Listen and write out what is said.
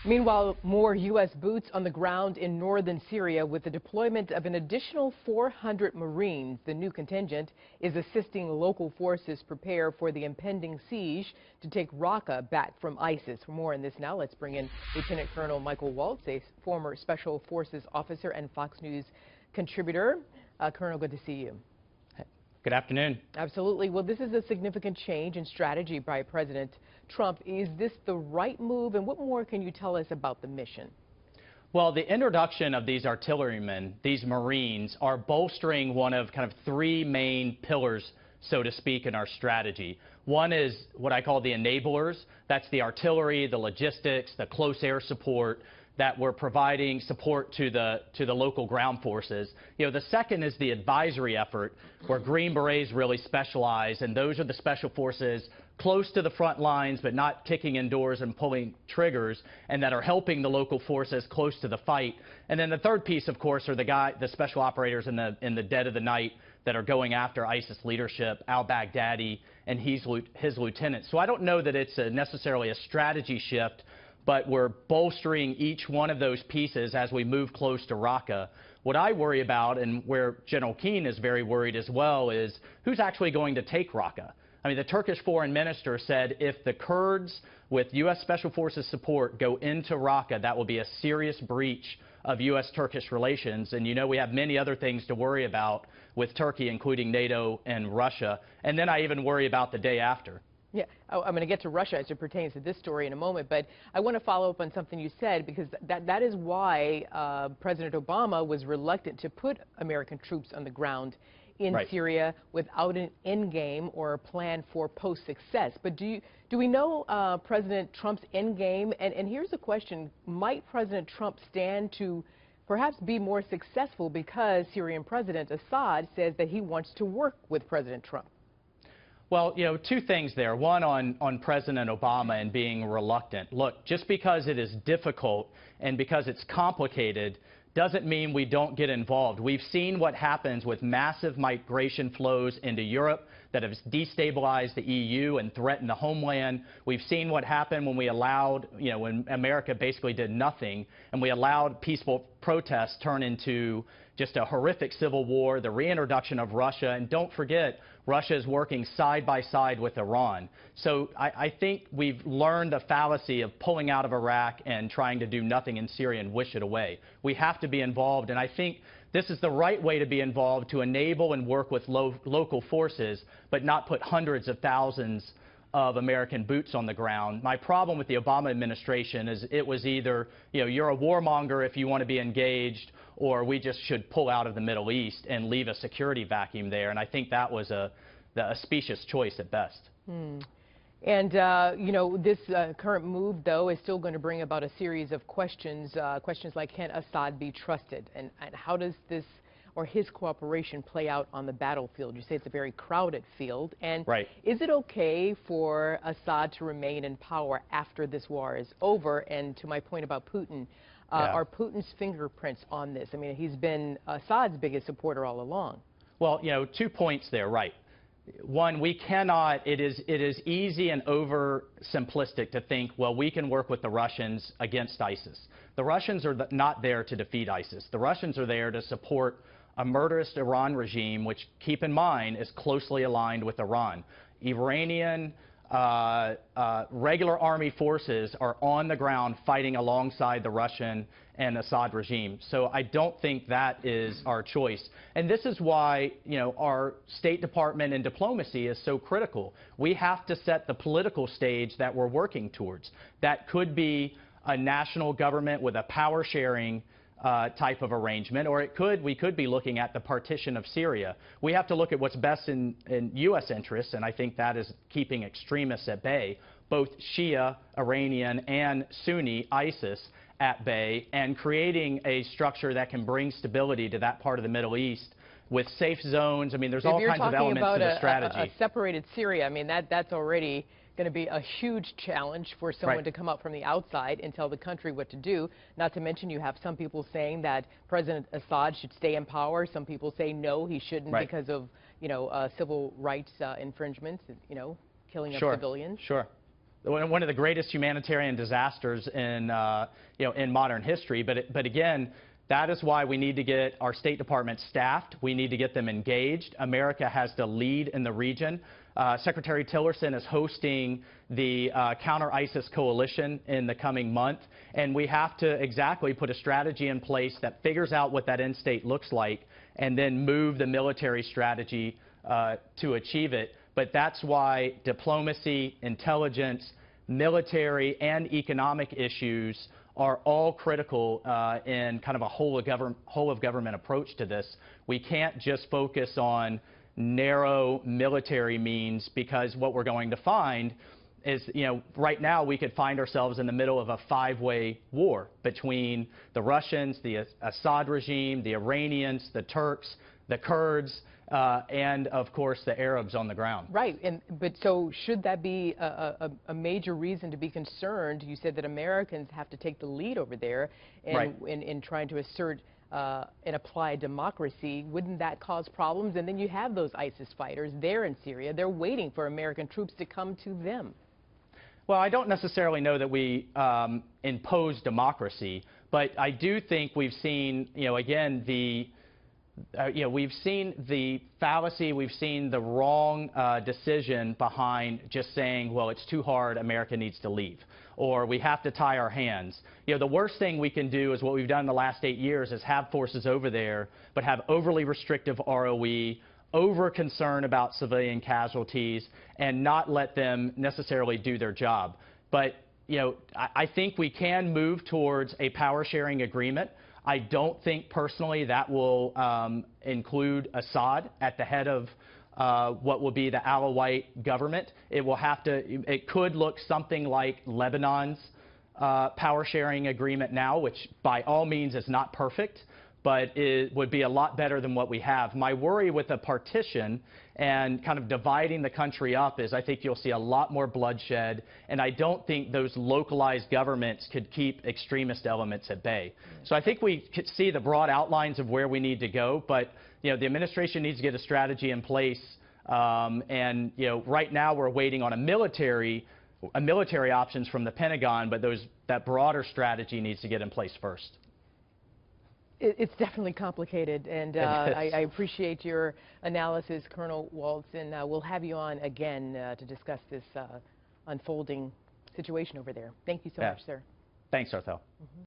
Meanwhile, more U.S. boots on the ground in northern Syria with the deployment of an additional 400 Marines. The new contingent is assisting local forces prepare for the impending siege to take Raqqa back from ISIS. For more on this now, let's bring in Lieutenant Colonel Michael Waltz, a former Special Forces officer and Fox News contributor. Colonel, good to see you. Good afternoon. Absolutely. Well, this is a significant change in strategy by President Trump. Is this the right move, and what more can you tell us about the mission? Well, the introduction of these artillerymen, these Marines, are bolstering one of kind of three main pillars, so to speak, in our strategy. One is what I call the enablers. That's the artillery, the logistics, the close air support that we're providing support to the local ground forces. You know, the second is the advisory effort, where Green Berets really specialize, and those are the special forces close to the front lines but not kicking in doors and pulling triggers, and that are helping the local forces close to the fight. And then the third piece, of course, are the special operators in the dead of the night that are going after ISIS leadership, al-Baghdadi and his lieutenants. So I don't know that it's necessarily a strategy shift, but we're bolstering each one of those pieces as we move close to Raqqa. What I worry about, and where General Keane is very worried as well, is who's actually going to take Raqqa. I mean, the Turkish foreign minister said if the Kurds with U.S. Special Forces support go into Raqqa, that will be a serious breach of U.S.-Turkish relations. And you know we have many other things to worry about with Turkey, including NATO and Russia. And then I even worry about the day after. Yeah, I'm going to get to Russia as it pertains to this story in a moment, but I want to follow up on something you said, because that is why President Obama was reluctant to put American troops on the ground in Syria without an end game or a plan for post-success. But do we know President Trump's end game? And here's the question: might President Trump stand to perhaps be more successful because Syrian President Assad says that he wants to work with President Trump? Well, you know, two things there. One on President Obama and being reluctant. Look, just because it is difficult and because it's complicated doesn't mean we don't get involved. We've seen what happens with massive migration flows into Europe that have destabilized the EU and threatened the homeland. We've seen what happened when we allowed, you know, when America basically did nothing and we allowed peaceful protests turn into just a horrific civil war, the reintroduction of Russia. And don't forget, Russia is working side by side with Iran. So I think we've learned the fallacy of pulling out of Iraq and trying to do nothing in Syria and wish it away. We have to be involved, and I think this is the right way to be involved, to enable and work with local forces, but not put hundreds of thousands of American boots on the ground. My problem with the Obama administration is it was either, you know, you're a warmonger if you want to be engaged, or we just should pull out of the Middle East and leave a security vacuum there. And I think that was a specious choice at best. And, you know, this current move, though, is still going to bring about a series of questions, questions like, can Assad be trusted? And how does this or his cooperation play out on the battlefield? You say it's a very crowded field. And is it okay for Assad to remain in power after this war is over? And to my point about Putin, are Putin's fingerprints on this? I mean, he's been Assad's biggest supporter all along. Well, you know, 2 points there, One, we cannot, it is easy and oversimplistic to think, well, we can work with the Russians against ISIS. The Russians are not there to defeat ISIS. The Russians are there to support a murderous Iran regime, which, keep in mind, is closely aligned with Iran. Iranian regular army forces are on the ground fighting alongside the Russian and Assad regime. So I don't think that is our choice. And this is why, you know, our State Department and diplomacy is so critical. We have to set the political stage that we're working towards. That could be a national government with a power sharing type of arrangement, or we could be looking at the partition of Syria. We have to look at what's best in U.S. interests, and I think that is keeping extremists at bay, both Shia, Iranian, and Sunni ISIS at bay, and creating a structure that can bring stability to that part of the Middle East with safe zones. I mean, there's all kinds of elements to the strategy. A separated Syria, I mean, that's already going to be a huge challenge for someone to come up from the outside and tell the country what to do. Not to mention, you have some people saying that President Assad should stay in power. Some people say no, he shouldn't because of, you know, civil rights infringements, you know, killing of civilians. one of the greatest humanitarian disasters in in modern history. But again, that is why we need to get our State Department staffed. We need to get them engaged. America has to lead in the region. Secretary Tillerson is hosting the Counter-ISIS Coalition in the coming month, and we have to exactly put a strategy in place that figures out what that end state looks like and then move the military strategy to achieve it. But that's why diplomacy, intelligence, military, and economic issues are all critical in kind of a whole of government approach to this. We can't just focus on narrow military means, because what we're going to find is, right now we could find ourselves in the middle of a five-way war between the Russians, the Assad regime, the Iranians, the Turks, the Kurds, and of course the Arabs on the ground. Right, but so should that be a major reason to be concerned? You said that Americans have to take the lead over there in trying to assert and apply democracy. Wouldn't that cause problems? And then you have those ISIS fighters there in Syria. They're waiting for American troops to come to them. Well, I don't necessarily know that we impose democracy, but I do think we've seen, again, we've seen the fallacy, we've seen the wrong decision behind just saying, well, it's too hard, America needs to leave, or we have to tie our hands. The worst thing we can do is what we've done in the last 8 years is have forces over there, but have overly restrictive ROE, over concern about civilian casualties, and not let them necessarily do their job. But, I think we can move towards a power-sharing agreement. I don't think personally that will include Assad at the head of what will be the Alawite government. It could look something like Lebanon's power-sharing agreement now, which by all means is not perfect, but it would be a lot better than what we have. My worry with a partition and kind of dividing the country up is I think you'll see a lot more bloodshed, and I don't think those localized governments could keep extremist elements at bay. So I think we could see the broad outlines of where we need to go, but the administration needs to get a strategy in place, and right now we're waiting on a military options from the Pentagon, but that broader strategy needs to get in place first. It's definitely complicated, and I appreciate your analysis, Colonel Waltz, and we'll have you on again to discuss this unfolding situation over there. Thank you so much, sir. Thanks, Arthel.